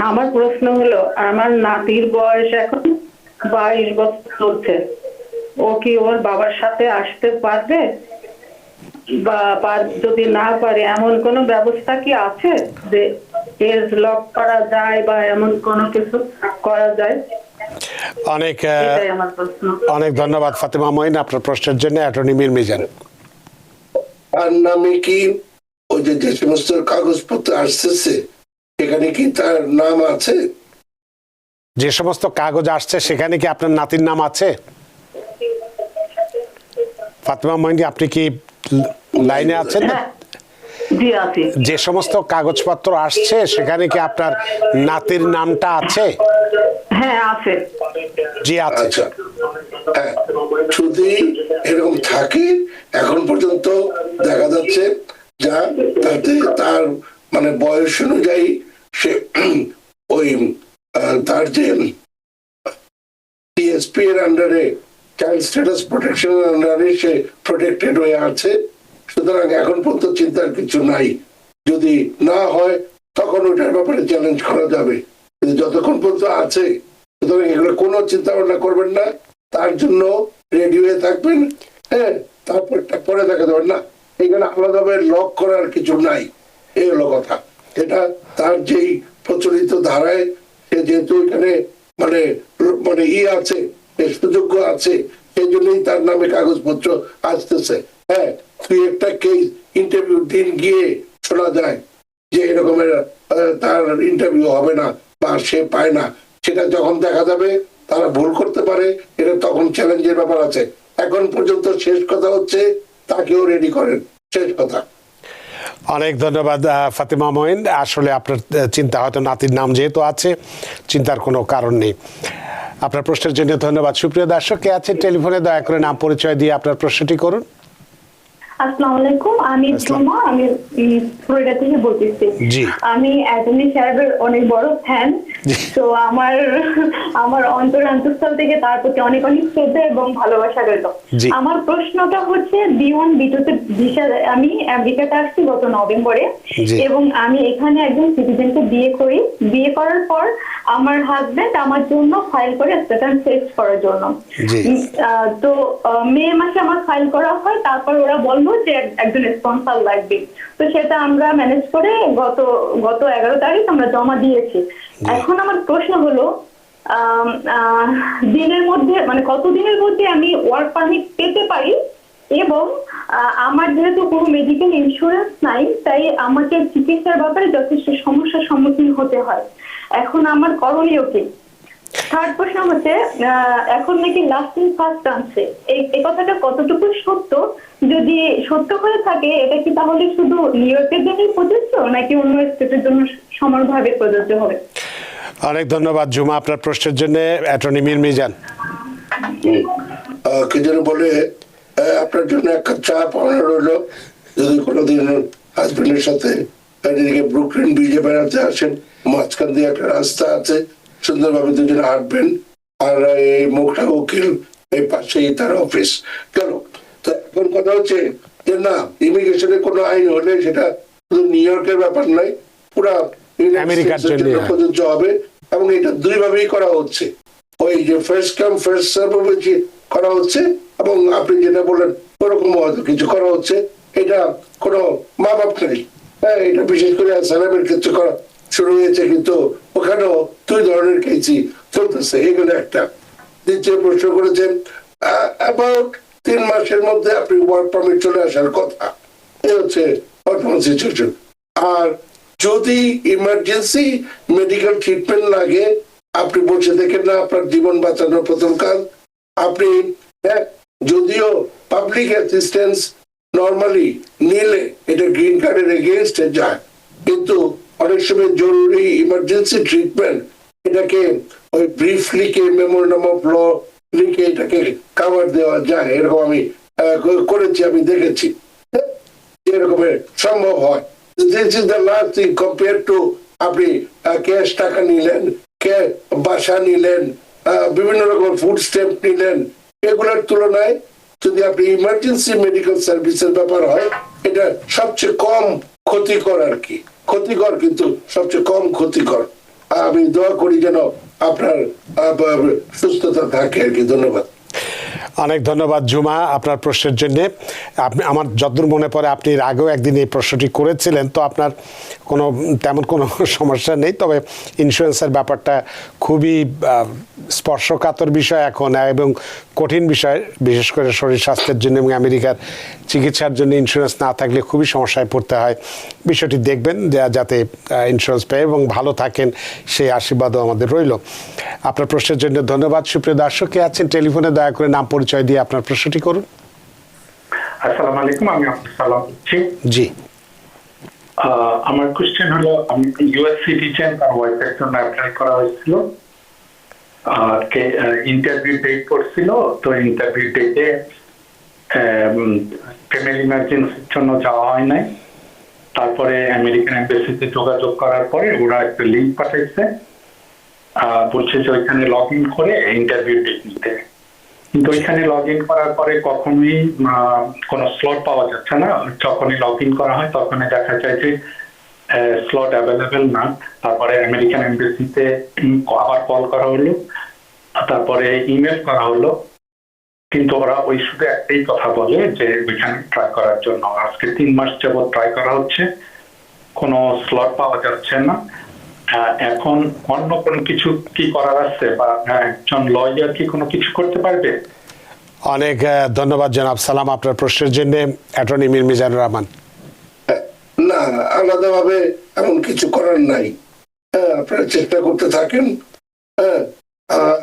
আমার প্রশ্ন হলো, আমার নাতির বয়স এখন 22 বছর চলছে, ও কি ওর বাবার সাথে আসতে পারবে? বা যদি না পারে, এমন কোনো ব্যবস্থা কি আছে যে এজ লক করা যায় বা এমন কোনো কিছু করা যায়? অনেক এটাই আমার প্রশ্ন। অনেক ধন্যবাদ ফাতেমা মঈন আপনার প্রশ্নের জন্য। অ্যাটর্নি মীর মিজান। তার নামে কি ওই যে সমস্ত কাগজপত্র আসতেছে সেখানে কি তার নাম আছে? যে সমস্ত কাগজ আসছে সেখানে কি আপনার নাতির নাম আছে? ফাতেমা মঈন, আপনি কি লাইনে আছেন? হ্যাঁ, জি আছি। যে সমস্ত কাগজপত্র আসছে সেখানে কি আপনার নাতির নামটা আছে? হ্যাঁ, আছে। জি আছে। আচ্ছা, হ্যাঁ, যদি এরকম থাকে, এখন পর্যন্ত দেখা যাচ্ছে যা তাতে তার মানে বয়স অনুযায়ী সে ওই তার যে টিএসপি এর আন্ডারে, চাইল্ড স্ট্যাটাস প্রোটেকশন এর আন্ডারে সে প্রোটেক্টেড হয়ে আছে। সুতরাং এখন পর্যন্ত চিন্তার কিছু নাই। যদি না হয় তখন ওটার ব্যাপারে চ্যালেঞ্জ করা যাবে, কিন্তু যতক্ষণ পর্যন্ত আছে, সুতরাং এগুলো কোনো চিন্তা ভাবনা করবেন না। তার জন্য রেডি হয়ে থাকবেন, হ্যাঁ, তারপরটা পরে দেখা যাবে না। এখানে আলাদাভাবে লক করার কিছু নাই, এই হলো কথা। এটা তার যেই প্রচলিত ধারায় সে যেহেতু এখানে মানে মানে আছে, সুযোগ্য আছে, সেই জন্যই তার নামে কাগজপত্র আসতেছে। হ্যাঁ, তুই একটা কেস ইন্টারভিউ দিন গিয়ে শোনা যায় যে এরকমের তার ইন্টারভিউ হবে না বা সে পায় না, সেটা যখন দেখা যাবে তারা ভুল করতে পারে, এটা তখন চ্যালেঞ্জের ব্যাপার আছে। এখন পর্যন্ত শেষ কথা হচ্ছে তাকেও রেডি করেন, শেষ কথা। অনেক ধন্যবাদ ফাতেমা মঈন। আসলে আপনার চিন্তা হয়তো নাতির নাম যেহেতু আছে, চিন্তার কোনো কারণ নেই। আপনার প্রশ্নের জন্য ধন্যবাদ। সুপ্রিয় দর্শক কে আছেন টেলিফোনে, দয়া করে নাম পরিচয় দিয়ে আপনার প্রশ্নটি করুন। আসসালামু আলাইকুম, আমি ঝুমা, আমি ফ্লোরিডা থেকে বলতেছি। জি। আমি অ্যাটর্নি সাহেবের অনেক বড় ফ্যান, তো আমার অন্তঃস্থল থেকে তার প্রতি অনেক অনেক শ্রদ্ধা এবং ভালোবাসা রইল। জি। আমার প্রশ্নটা হচ্ছে B1 B2 তে ভিসা, আমি আমেরিকাতে আসছি গত নভেম্বরে, জি। এবং আমি এখানে একজন সিটিজেনকে বিয়ে করি। বিয়ে করার পর আমার হাজবেন্ড আমার জন্য ফাইল করে স্ট্যাটাস চেক করার জন্য। জি। তো মে মাসে আমার ফাইল করা হয়, তারপর ওরা বললো যে একজন স্পন্সর লাগবে, তো সেটা আমরা ম্যানেজ করে গত 11 তারিখ আমরা জমা দিয়েছি। এখন আমার প্রশ্ন হলো, দিনের মধ্যে মানে কতদিনের মধ্যে আমি ওয়ার্ক পারমিট পেতে পারি? এবং আমার যেহেতু কোনো মেডিকেল ইন্স্যুরেন্স নাই, তাই আমাকে চিকিৎসার ব্যাপারে যথেষ্ট সমস্যার সম্মুখীন হতে হয়। এখন আমার করণীয় কি? থার্ড প্রশ্ন হচ্ছে এখন নাকি লাস্টিং ফার্স্ট আনছে, এই কথাটা কতটুকু সত্য? যদি সত্য হয়ে থাকে এটা কি তাহলে শুধু নিউ ইয়র্কের জন্যই প্রযোজ্য নাকি অন্য স্টেটের জন্য সমানভাবে প্রযোজ্য হবে? অনেক ধন্যবাদ জুমা আপনার প্রশ্নের জন্য। অ্যাটর্নি মীর মিজান। কি যেন বলে, আপনার জন্য এক কাপ চা পাওয়ানো রইলো। যদি কোনোদিন হাজবেন্ডের সাথে এদিকে ব্রুকলিন ব্রিজে বেড়াতে আসেন, মাঝখান দিয়ে একটা রাস্তা আছে, সুন্দরভাবে দুজনে হাঁটবেন। আর এই মুখটা উকিল, এই পাশেই তার অফিস। কেন তো এখন কথা হচ্ছে যে না, ইমিগ্রেশনের কোনো আইন হলে সেটা শুধু নিউ ইয়র্কের ব্যাপার নয়, পুরা আমেরিকার জন্য প্রযোজ্য হবে। এবং এটা দুই ভাবেই করা হচ্ছে, ওই যে ফার্স্ট কাম ফার্স্ট সার্ভ করা হচ্ছে, এবং আপনি যেটা বললেন ওরকম হয়তো কিছু করা হচ্ছে। এটা কোনো মা বাপ নেই, হ্যাঁ, এটা বিশেষ করে সালামের ক্ষেত্রে করা শুরু হয়েছে, কিন্তু ওখানেও দুই ধরনের কেসই চলতেছে। এগুলো একটা। দ্বিতীয় প্রশ্ন করেছেন অ্যাবাউট 3 মাসের মধ্যে আপনি ওয়ার্ক পারমিট চলে আসার কথা, এই হচ্ছে বর্তমান সিচুয়েশন। আর যদি ইমার্জেন্সি মেডিকেল ট্রিটমেন্ট লাগে, আপনি বসে দেখেন না, আপনার জীবন বাঁচানোর প্রথম কাজ। আপনি যদিও পাবলিক অ্যাসিস্ট্যান্স নর্মালি নিলে এটা গ্রিন কার্ডের এগেইনস্টে যায়, কিন্তু অনেক সময় জরুরি ইমার্জেন্সি ট্রিটমেন্ট এটাকে ওই ব্রিফ লিখে, মেমোরান্ডাম অফ ল লিখে এটাকে কাভার দেওয়া যায়। এরকম আমি করেছি, আমি দেখেছি এরকমের সম্ভব হয়। This is the last thing compare to আপনি ক্যাশ টাকা নিলেন, বাসা নিলেন, বিভিন্ন রকম ফুড স্ট্যাম্প নিলেন, এগুলোর তুলনায় যদি আপনি ইমার্জেন্সি মেডিকেল সার্ভিসের ব্যাপার হয়, এটা সবচেয়ে কম ক্ষতিকর আর কি। ক্ষতিকর কিন্তু সবচেয়ে কম ক্ষতিকর। আমি দোয়া করি যেন আপনার সুস্থতা থাকে আর কি। ধন্যবাদ। অনেক ধন্যবাদ জুমা আপনার প্রশ্নের জন্য। আপনি, আমার যতদূর মনে পড়ে আপনি এর আগেও একদিন এই প্রশ্নটি করেছিলেন, তো আপনার তেমন কোনো সমস্যা নেই। তবে ইন্স্যুরেন্সের ব্যাপারটা খুবই স্পর্শকাতর বিষয় এখন, এবং কঠিন বিষয়, বিশেষ করে শরীর স্বাস্থ্যের জন্য এবং আমেরিকার চিকিৎসার জন্য ইন্স্যুরেন্স না থাকলে খুবই সমস্যায় পড়তে হয়। বিষয়টি দেখবেন যাতে ইন্স্যুরেন্স পেয়ে এবং ভালো থাকেন, সেই আশীর্বাদও আমাদের রইল। আপনার প্রশ্নের জন্য ধন্যবাদ। সুপ্রিয় দর্শক কে আছেন টেলিফোনে, দয়া করে নাম পরিচয় দিয়ে আপনার প্রশ্নটি করুন। আসসালামু আলাইকুম, আমি আব্দুল সালাম বলছি। জি, আমার কোশ্চেন হলো, আমি ইউএস সিটিজেন, আর ওয়াইফের জন্য অ্যাপ্লাই করা হয়েছিল, ইন্টারভিউ ডেট পড়ছিল, তো ইন্টারভিউ ডেটে ফ্যামিলি ইমার্জেন্সির জন্য যাওয়া হয় নাই। তারপরে আমেরিকান এম্বাসিতে যোগাযোগ করার পরে ওরা একটা লিঙ্ক পাঠাইছে, বলছে যে ওইখানে লগ ইন করে ইন্টারভিউ ডেট নিতে। কিন্তু ওইখানে লগ ইন করার পরে কখনোই কোনো স্লট পাওয়া যাচ্ছে না। যখনই লগ ইন করা হয় তখনই দেখা যায় যে স্লট অ্যাভেলেবেল না। তারপরে আমেরিকান এম্বাসিতে আবার কল করা হলো, তারপরে ইমেল করা হলো, কিন্তু ওরা ওই শুধু একটাই কথা বলে যে ওইখানে ট্রাই করার জন্য। আজকে 3 মাস যাবত ট্রাই করা হচ্ছে, কোনো স্লট পাওয়া যাচ্ছে না। এখন অন্য কোনো কিছু কি করার আছে, বা একজন লয়ার কি কোনো কিছু করতে পারবে? অনেক ধন্যবাদ জনাব সালাম আপনার প্রশ্নের জন্য। অ্যাটর্নি মীর মিজানুর রহমান। না, আলাদাভাবে এমন কিছু করার নাই। হ্যাঁ, আপনারা চেষ্টা করতে থাকেন। হ্যাঁ,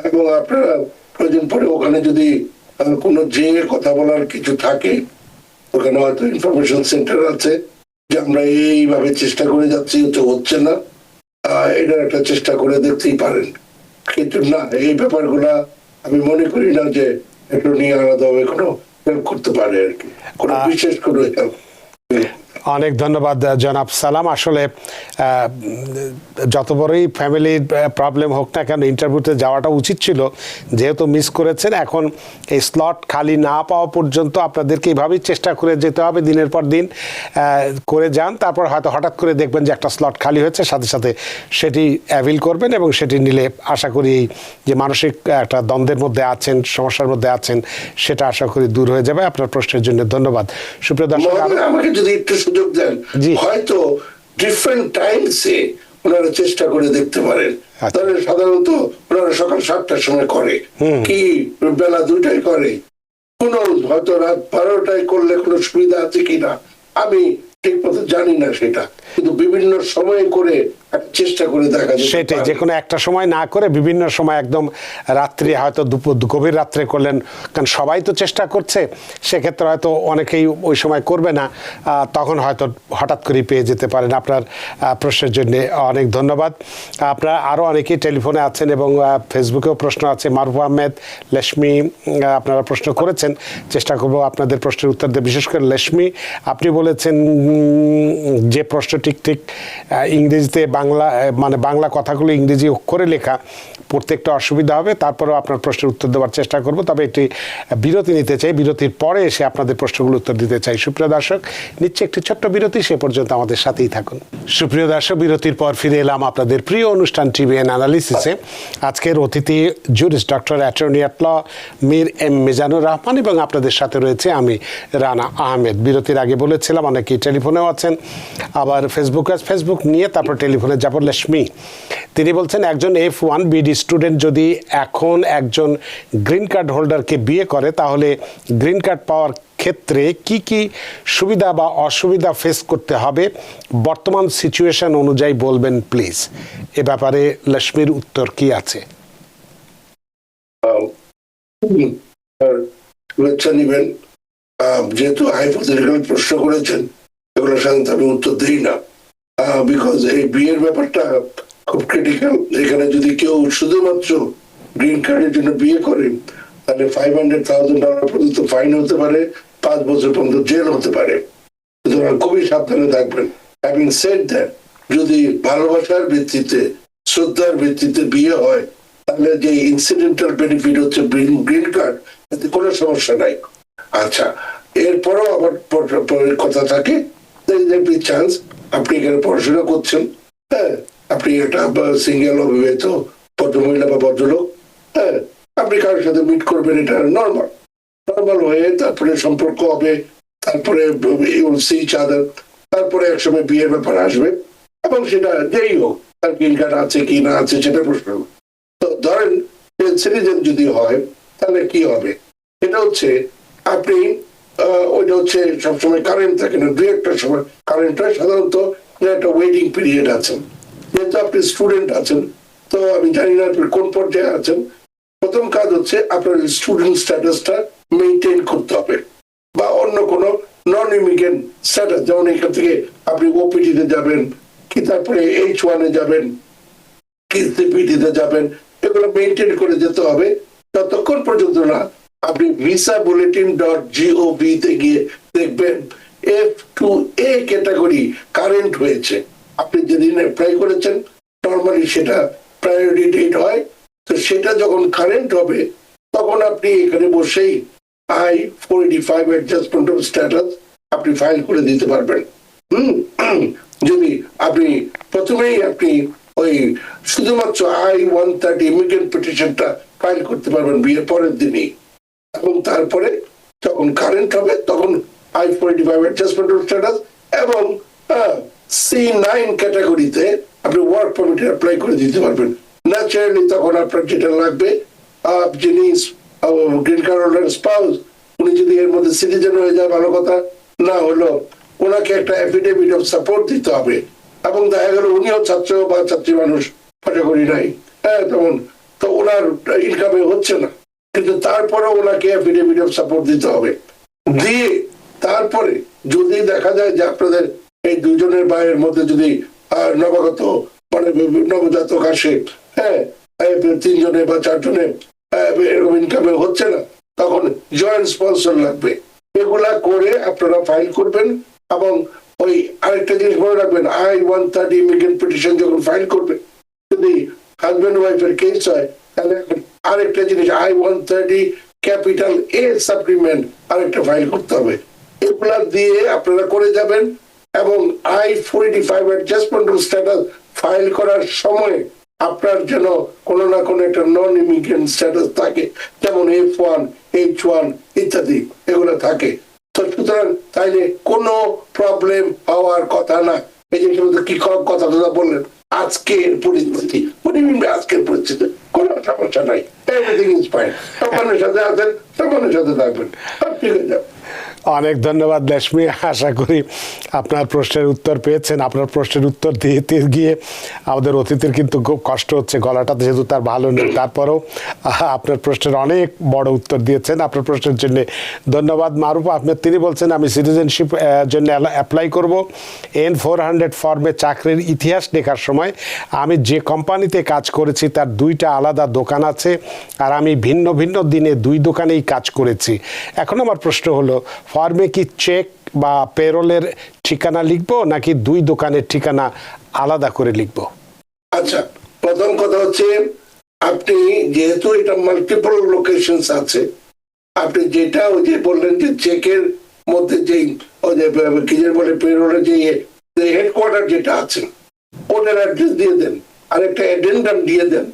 এবং আপনারা প্রয়োজন পড়ে ওখানে যদি কোনো যে কথা বলার কিছু থাকে, ওখানে হয়তো ইনফরমেশন সেন্টার আছে যে আমরা এইভাবে চেষ্টা করে যাচ্ছি, তো হচ্ছে না, এটা একটা চেষ্টা করে দেখতেই পারেন। কিন্তু না, এই ব্যাপারগুলা আমি মনে করি না যে একটু নিয়ে আলাদাভাবে কোনো হেল্প করতে পারে আর কি, কোনো বিশেষ কোনো হেল্প। অনেক ধন্যবাদ জনাব সালাম। আসলে যত বড়ই ফ্যামিলির প্রবলেম হোক না কেন, ইন্টারভিউতে যাওয়াটা উচিত ছিল, যেহেতু মিস করেছেন। এখন এই স্লট খালি না পাওয়া পর্যন্ত আপনাদেরকে এইভাবেই চেষ্টা করে যেতে হবে, দিনের পর দিন করে যান। তারপর হয়তো হঠাৎ করে দেখবেন যে একটা স্লট খালি হয়েছে, সাথে সাথে সেটি অ্যাভিল করবেন, এবং সেটি নিলে আশা করি যে মানসিক একটা দ্বন্দ্বের মধ্যে আছেন, সমস্যার মধ্যে আছেন, সেটা আশা করি দূর হয়ে যাবে। আপনার প্রশ্নের জন্য ধন্যবাদ। সুপ্রিয় দর্শক, আমাকে যদি একটু সুযোগ দেন, হয়তো ডিফারেন্ট টাইমসে ওনারা চেষ্টা করে দেখতে পারেন। তাহলে সাধারণত ওনারা সকাল 7টার সময় করে, কি বেলা 2টায় করে, কোনো হয়তো রাত 12টায় করলে কোনো সুবিধা আছে কিনা আমি ঠিক মতো জানি না সেটা, কিন্তু বিভিন্ন সময়ে করে চেষ্টা করে দেখা যেতে সেটাই, পারে। যে কোনো একটা সময় না করে বিভিন্ন সময় একদম রাত্রি, হয়তো দুপুর গভীর রাত্রে করলেন, কারণ সবাই তো চেষ্টা করছে, সেক্ষেত্রে হয়তো অনেকেই ওই সময় করবে না, তখন হয়তো হঠাৎ করে পেয়ে যেতে পারেন। আপনার প্রশ্নের জন্য অনেক ধন্যবাদ। আপনারা আরও অনেকেই টেলিফোনে আছেন এবং ফেসবুকেও প্রশ্ন আছে। মারুফ আহমেদ, লেশমি, আপনারা প্রশ্ন করেছেন, চেষ্টা করব আপনাদের প্রশ্নের উত্তর দিয়ে। বিশেষ করে লেশমি, আপনি বলেছেন যে প্রশ্ন ঠিক ইংরেজিতে বাংলা, মানে বাংলা কথাগুলো ইংরেজি অক্ষরে লেখা, পড়তে একটু অসুবিধা হবে, তারপরেও আপনার প্রশ্নের উত্তর দেওয়ার চেষ্টা করব। তবে একটি বিরতি নিতে চাই, বিরতির পরে এসে আপনাদের প্রশ্নগুলো উত্তর দিতে চাই। সুপ্রিয় দর্শক, নিচ্ছে একটি ছোট্ট বিরতি, সে পর্যন্ত আমাদের সাথেই থাকুন। সুপ্রিয় দর্শক, বিরতির পর ফিরে এলাম আপনাদের প্রিয় অনুষ্ঠান টিভিএন অ্যানালিসিসে। আজকের অতিথি jurist doctor attorney at law Mir M Mizanur Rahman, এবং আপনাদের সাথে রয়েছে আমি রানা আহমেদ। বিরতির আগে বলেছিলাম অনেকেই টেলিফোনেও আছেন, আবার ফেসবুক নিয়ে তারপর টেলিফোনে যাব। লেশমি, তিনি বলছেন একজন F1 BD স্টুডেন্ট যদি এখন একজন গ্রিন কার্ড হোল্ডারকে বিয়ে করে, তাহলে গ্রিন কার্ড পাওয়ার ক্ষেত্রে কি কি সুবিধা বা অসুবিধা ফেস করতে হবে বর্তমান সিচুয়েশন অনুযায়ী বলবেন প্লিজ। এ ব্যাপারে লেশমির উত্তর কি আছে? শুভেচ্ছা নিবেন। যেহেতু হাইপোথেটিক্যাল প্রশ্ন করেছেন, এগুলো সাধারণত আমি উত্তর দিই না, বিকজ এই বিয়ের ব্যাপারটা খুব ক্রিটিক্যাল। এখানে যদি কেউ শুধুমাত্র গ্রিন কার্ডের জন্য বিয়ে করেন, তাহলে $500,000 পর্যন্ত ফাইন হতে পারে, 5 বছর পর্যন্ত জেল হতে পারে। সুতরাং খুবই সাবধানে থাকবেন। হ্যাভিং সেড দ্যাট, যদি ভালোবাসার ভিত্তিতে, শ্রদ্ধার ভিত্তিতে বিয়ে হয়, তাহলে যে ইনসিডেন্টাল বেনিফিট হচ্ছে গ্রিন কার্ড, এতে কোনো সমস্যা নাই। আচ্ছা, এরপরও আবার কথা থাকে, চান্স আপনি এখানে পড়াশোনা করছেন, হ্যাঁ, আপনি একটা সিঙ্গেল অবিবাহিত ভদ্রমহিলা বা ভদ্রলোক, হ্যাঁ, আপনি কারোর সাথে মিট করবেন, এটা নর্মাল হয়ে তারপরে সম্পর্ক হবে, তারপরে তারপরে একসময় বিয়ের ব্যাপার আসবে, এবং সেটা যেই হোক, তার গ্রিন কার্ড আছে কি না আছে সেটা প্রশ্ন। তো ধরেন সিটিজেন যদি হয়, তাহলে কি হবে? এটা হচ্ছে আপনি ওইটা হচ্ছে সবসময় কারেন্ট থাকে না, 2-1টা সময় কারেন্ট হয়। সাধারণত একটা ওয়েটিং পিরিয়ড আছে। যেহেতু আপনি স্টুডেন্ট আছেন, তো আমি জানি না আপনি কোন পর্যায়ে আছেন। প্রথম কাজ হচ্ছে আপনার স্টুডেন্ট স্ট্যাটাসটা মেনটেন করতে হবে, বা অন্য কোনো নন ইমিগ্রেন্ট স্ট্যাটাস, যেমন এখান থেকে আপনি ওপিটিতে যাবেন, কি তারপরে H1-এ যাবেন, কি সিপিটিতে যাবেন, এগুলো মেনটেন করে যেতে হবে ততক্ষণ পর্যন্ত না আপনি visabulletin.gov তে গিয়ে দেখবেন F2A ক্যাটাগরি কারেন্ট হয়েছে। আপনি যেদিন অ্যাপ্লাই করেছেন, নর্মালি সেটা প্রায়োরিটি ডেট হয়, তো সেটা যখন কারেন্ট হবে, তখন আপনি এখানে বসেই I-485 অ্যাডজাস্টমেন্ট অফ স্ট্যাটাস আপনি ফাইল করে দিতে পারবেন। যদি আপনি প্রথমেই আপনি ওই শুধুমাত্র I-130 ইমিগ্রেন্ট পিটিশনটা ফাইল করতে পারবেন বিয়ের পরের দিনই, এবং তারপরে যখন কারেন্ট হবে তখন I-485 অ্যাডজাস্টমেন্ট অফ স্ট্যাটাস এবং C9 ক্যাটাগরিতে আপনি ওয়ার্ক পারমিট অ্যাপ্লাই করে দিতে পারবেন। ন্যাচারালি তখন আপনার যেটা লাগবে, যিনি গ্রিন কার্ড হোল্ডার স্পাউস, উনি যদি এর মধ্যে সিটিজেন হয়ে যায় ভালো কথা, না হলো ওনাকে একটা অ্যাফিডেভিট অফ সাপোর্ট দিতে হবে, এবং দেখা গেল উনিও ছাত্র বা ছাত্রী মানুষ, ক্যাটাগরি নাই, হ্যাঁ, তেমন তো ওনার ইনকামে হচ্ছে না, কিন্তু তারপরে ওনাকে অ্যাফিডেভিট অফ সাপোর্ট দিতে হবে। দিয়ে তারপরে যদি দেখা যায় যে আপনাদের এই দুজনের ভাইয়ের মধ্যে যদি নবাগত মানে নবজাতক আসে, হ্যাঁ, 3 জনে বা 4 জনে এরকম ইনকামে হচ্ছে না, তখন জয়েন্ট স্পন্সর লাগবে। এগুলা করে আপনারা ফাইল করবেন, এবং ওই আরেকটা জিনিস মনে রাখবেন, I-130 ইমিগ্রেন্ট পিটিশন যখন ফাইল করবেন, যদি হাজব্যান্ড ওয়াইফের কেস হয়, তাহলে আরেকটা জিনিস I-130 ক্যাপিটাল A সাপ্লিমেন্ট আরেকটা ফাইল করতে হবে। এগুলা দিয়ে আপনারা করে যাবেন, এবং I-485 adjustment of status file করার সময় আপনার যেন কোনো না কোনো একটা নন ইমিগ্রেন্ট স্ট্যাটাস থাকে, যেমন F1, H1 ইত্যাদি এগুলো থাকে। তো সুতরাং তাইলে কোনো প্রবলেম হওয়ার কথা না। এই যে কি কথা বললেন, আজকের পরিস্থিতি, আজকের পরিস্থিতি কোনো সমস্যা নাই, এভরিথিং ইজ ফাইন। সম্মানের সাথে আছেন, সম্মানের সাথে থাকবেন, সব ঠিক হয়ে যাবে। অনেক ধন্যবাদ লেশমি, আশা করি আপনার প্রশ্নের উত্তর পেয়েছেন। আপনার প্রশ্নের উত্তর দিতে গিয়ে আমাদের অতিথির কিন্তু খুব কষ্ট হচ্ছে, গলাটা যেহেতু তার ভালো নেই, তারপরেও আপনার প্রশ্নের অনেক বড় উত্তর দিয়েছেন। আপনার প্রশ্নের জন্য ধন্যবাদ। মারুফ আহমেদ তিনি বলছেন আমি সিটিজেনশিপ জন্য অ্যাপ্লাই করব। N-400 ফর্মে চাকরির ইতিহাস লেখার সময় আমি যে কোম্পানিতে কাজ করেছি তার 2টা আলাদা দোকান আছে, আর আমি ভিন্ন ভিন্ন দিনে 2 দোকানেই কাজ করেছি। এখন আমার প্রশ্ন হলো, ফর্মে কি চেক বা পেরোলের ঠিকানা লিখবো নাকি 2 দোকানের ঠিকানা আলাদা করে লিখবো? আচ্ছা, প্রথম কথা হচ্ছে আপনি যেহেতু এটা মাল্টিপল লোকেশনস আছে, আপনি যেটা ওই যে বললেন যে চেকের মধ্যে যে ওই যে কি যে বলে পেরোলের যে হেডকোয়ার্টার যেটা আছে ওটার অ্যাড্রেস দিয়ে দেন, আর একটা অ্যাডেন্ডাম দিয়ে দেন,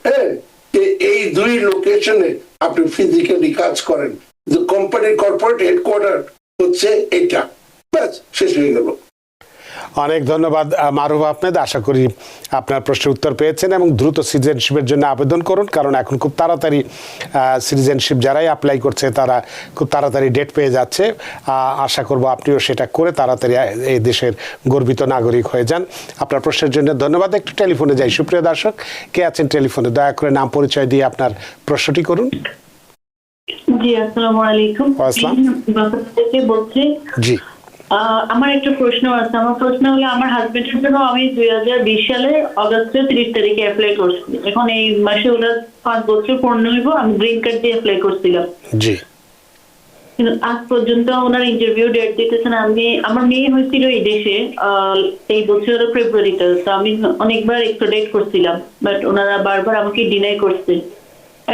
হ্যাঁ, যে এই 2 লোকেশনে আপনি ফিজিক্যালি কাজ করেন, যে কোম্পানির কর্পোরেট হেডকোয়ার্টার হচ্ছে এটা, ব্যাস শেষ হয়ে গেল। অনেক ধন্যবাদ মারুফ আহমেদ, আশা করি আপনার প্রশ্নের উত্তর পেয়েছেন এবং দ্রুত সিটিজেনশিপের জন্য আবেদন করুন, কারণ এখন খুব তাড়াতাড়ি সিটিজেনশিপ যারাই অ্যাপ্লাই করছে তারা খুব তাড়াতাড়ি ডেট পেয়ে যাচ্ছে। আশা করব আপনিও সেটা করে তাড়াতাড়ি এই দেশের গর্বিত নাগরিক হয়ে যান। আপনার প্রশ্নের জন্য ধন্যবাদ। একটু টেলিফোনে যাই। সুপ্রিয় দর্শক, কে আছেন টেলিফোনে? দয়া করে নাম পরিচয় দিয়ে আপনার প্রশ্নটি করুন। জি, আসসালামু আলাইকুম। থেকে বলছি। জি, আমার একটা প্রশ্ন আছে। আমার প্রশ্ন হলো, আমার হাজবেন্ডের জন্য আমি 2020 সালের অগস্টের 30 তারিখে অ্যাপ্লাই করছি। এখন এই মাসে ওরা 5 বছর পূর্ণ হইব। আমি গ্রিন কার্ড দিয়ে অ্যাপ্লাই করছিলাম, জি, কিন্তু আজ পর্যন্ত ওনার ইন্টারভিউ ডেট দিতেছেন। আমার মেয়ে হয়েছিল এই দেশে এই বছরের ফেব্রুয়ারিতে, তো আমি অনেকবার এক্সট্রাডেট করছিলাম, বাট ওনারা বারবার আমাকে ডিনাই করছে।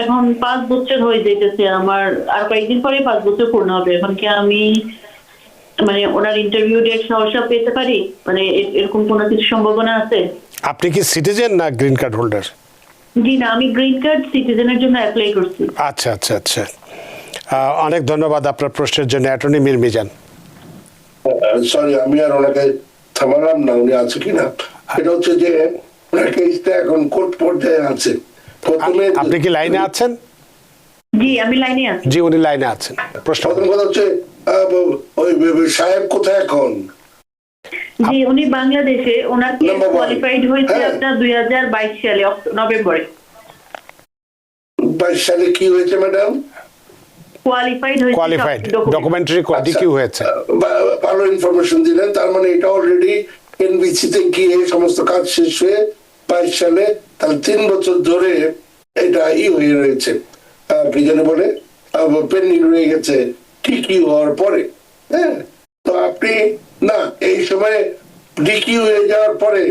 এখন 5 বছর হয়ে যাইতেছে আমার, আর কয়েকদিন পরে 5 বছর পূর্ণ হবে। এখন কি আমি মানে ওনার ইন্টারভিউ ডেট সহসা পেতে পারি? মানে এরকম কোনো কিছু সম্ভাবনা আছে? আপনি কি সিটিজেন না গ্রিন কার্ড হোল্ডার? জি না, আমি গ্রিন কার্ড সিটিজেনের জন্য অ্যাপ্লাই করছি। আচ্ছা আচ্ছা আচ্ছা, অনেক ধন্যবাদ আপনার প্রশ্নের জন্য। অ্যাটর্নি মীর মিজান। সরি, আমি আর ওনাকে থামালাম না, উনি আছে কিনা। এটা হচ্ছে যে ওনার কেসটা এখন কোর্ট পর্যায়ে আছে। প্রথমে আপনি কি লাইনে আছেন? জি, আমি লাইনে আছি। জি, উনি লাইনে আছেন। প্রশ্ন প্রথম কথা হচ্ছে ওই সাহেব কোথায় এখন? জি, উনি বাংলাদেশে। ওনার কেস Number one. কোয়ালিফাইড হয়েছে হ্যাঁ। আপনার 2022 সালে নভেম্বরে। 22 সালে কি হয়েছে ম্যাডাম? কোয়ালিফাইড হয়েছে, কোয়ালিফাইড ডকুমেন্টারি ডিকিউ হয়েছে। ভালো ইনফরমেশন দিলেন। তার মানে এটা অলরেডি এনবিসি তে গিয়ে সমস্ত কাজ শেষ হয়ে 22 সালে, তাহলে 3 বছর ধরে এটা হয়ে রয়েছে, কি যেন বলে পেন্ডিং রয়ে গেছে ঠিকই হওয়ার পরে। হ্যাঁ, তো আপনি না এই সময় ডিকিউ হয়ে যাওয়ার পরে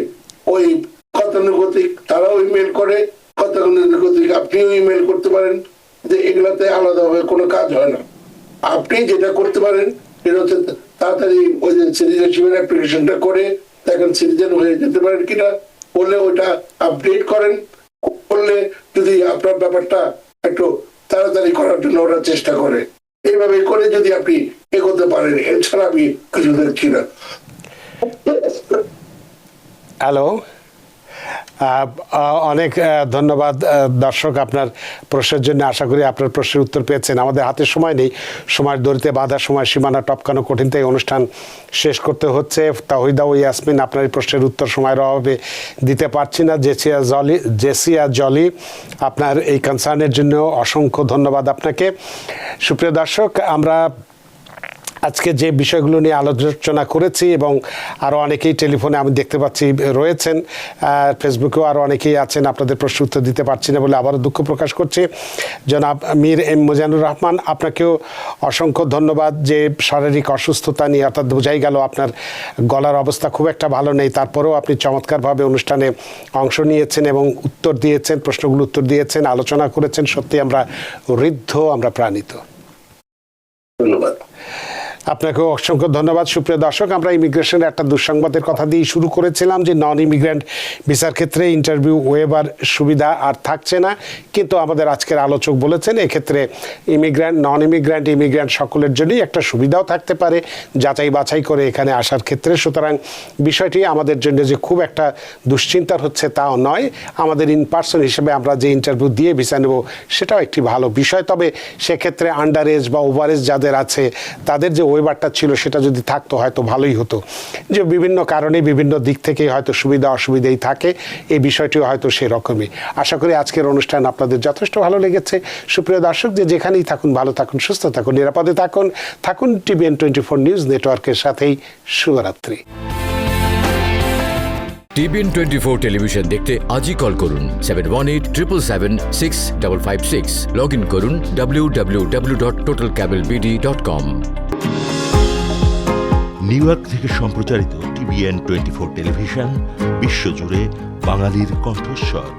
ওই গতানুগতিক তারাও ইমেল করে, গতানুগতিক আপনিও ইমেল করতে পারেন, যে এগুলাতে আলাদাভাবে কোনো কাজ হয় না। আপনি যেটা করতে পারেন সেটা হচ্ছে তাড়াতাড়ি ওই যে সিটিজেনশিপের অ্যাপ্লিকেশনটা করে দেখেন সিটিজেন হয়ে যেতে পারেন কিনা, বললে ওইটা আপডেট করেন, করলে যদি আপনার ব্যাপারটা একটু তাড়াতাড়ি করার জন্য ওরা চেষ্টা করে, এইভাবে করে যদি আপনি এগোতে পারেন, এছাড়া আমি কিছু দেখছি না। হ্যালো, অনেক ধন্যবাদ দর্শক আপনার প্রশ্নের জন্য। আশা করি আপনার প্রশ্নের উত্তর পেয়েছেন। আমাদের হাতে সময় নেই, সময়ের দড়িতে বাঁধা, সময় সীমানা টপকানো কঠিন, তাই অনুষ্ঠান শেষ করতে হচ্ছে। তাহিদা ও ইয়াসমিন, আপনার এই প্রশ্নের উত্তর সময়ের অভাবে দিতে পারছি না। জেসিয়া জলি, আপনার এই কনসার্নের জন্য অসংখ্য ধন্যবাদ আপনাকে। সুপ্রিয় দর্শক, আমরা আজকে যে বিষয়গুলো নিয়ে আলোচনা করেছি এবং আরও অনেকেই টেলিফোনে আমি দেখতে পাচ্ছি রয়েছেন, ফেসবুকেও আরও অনেকেই আছেন, আপনাদের প্রশ্ন উত্তর দিতে পারছি না বলে আবারও দুঃখ প্রকাশ করছি। জনাব মীর এম মোজানুর রহমান, আপনাকেও অসংখ্য ধন্যবাদ যে শারীরিক অসুস্থতা নিয়ে, অর্থাৎ বোঝাই গেল আপনার গলার অবস্থা খুব একটা ভালো নেই, তারপরেও আপনি চমৎকারভাবে অনুষ্ঠানে অংশ নিয়েছেন এবং উত্তর দিয়েছেন, প্রশ্নগুলো উত্তর দিয়েছেন, আলোচনা করেছেন। সত্যি আমরা ঋদ্ধ, আমরা প্রাণিত। ধন্যবাদ আপনাকেও অসংখ্য ধন্যবাদ। সুপ্রিয় দর্শক, আমরা ইমিগ্রেশনের একটা দুঃসংবাদের কথা দিয়ে শুরু করেছিলাম যে নন ইমিগ্রেন্ট ভিসার ক্ষেত্রে ইন্টারভিউ ওয়েবার সুবিধা আর থাকছে না, কিন্তু আমাদের আজকের আলোচক বলেছেন এক্ষেত্রে ইমিগ্রেন্ট, নন ইমিগ্রেন্ট, ইমিগ্রেন্ট সকলের জন্যই একটা সুবিধাও থাকতে পারে যাচাই বাছাই করে এখানে আসার ক্ষেত্রে। সুতরাং বিষয়টি আমাদের জন্য যে খুব একটা দুশ্চিন্তার হচ্ছে তাও নয়। আমাদের ইন পার্সন হিসেবে আমরা যে ইন্টারভিউ দিয়ে ভিসা নেব সেটাও একটি ভালো বিষয়। তবে সেক্ষেত্রে আন্ডার এজ বা ওভার এজ যাদের আছে তাদের যে ওয়েবারটা ছিল সেটা যদি থাকতো হয়তো ভালোই হতো, যে বিভিন্ন কারণে বিভিন্ন দিক থেকে হয়তো সুবিধা অসুবিধাই থাকে, এই বিষয়টিও হয়তো সেরকমই। আশা করি আজকের অনুষ্ঠান আপনাদের যথেষ্ট ভালো লেগেছে। সুপ্রিয় দর্শক, যে যেখানেই থাকুন ভালো থাকুন, সুস্থ থাকুন, নিরাপদে থাকুন, থাকুন TVN 24 নিউজ নেটওয়ার্কের সাথেই। শুভরাত্রি। TVN 24 টেলিভিশন দেখতে আজই কল করুন 7187776556। লগ ইন করুন www.totalcablebd.com। নিউ ইয়র্ক থেকে সম্প্রচারিত TVN 24 টেলিভিশন বিশ্বজুড়ে বাঙালির কণ্ঠস্বর।